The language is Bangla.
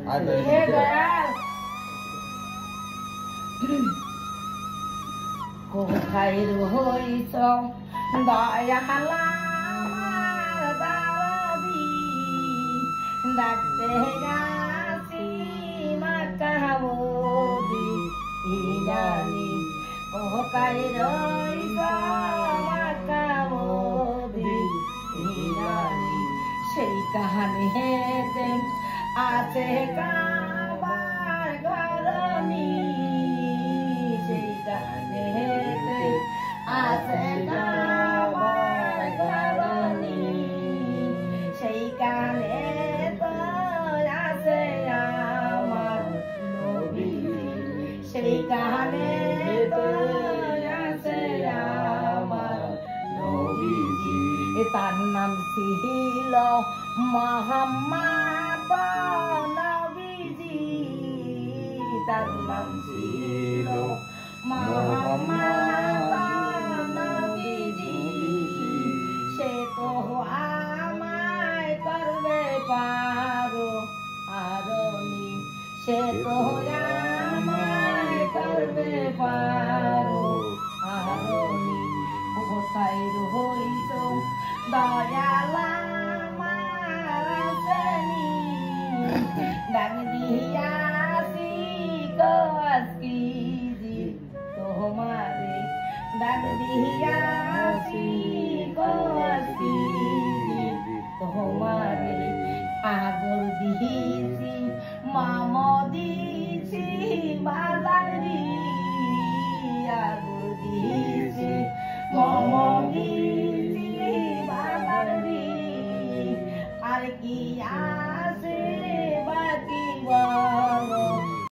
হে দয়াল কোথায় রইছ দয়ালা দাদি ডাকতে গাছি মাকাবদি ইরানি কোথায় রইছ মাকাবদি ইরানি সেই কাহানি হেতে আছে কাবার ঘরনি সেই কাহানি হেতে আছে কাবার ঘরনি সেই কানে তো আছে আমার নবী সেই কানে তো আছে আমার নবীজি তার নাম ছিল মুহাম্মদ নবীজি তার নাম ছিল মুহাম্মদ নবীজি সে তো আমায় করবে পারো আরনি সে তো আমায় করবে পারো আরনি কোথায় রইছ দয়ালা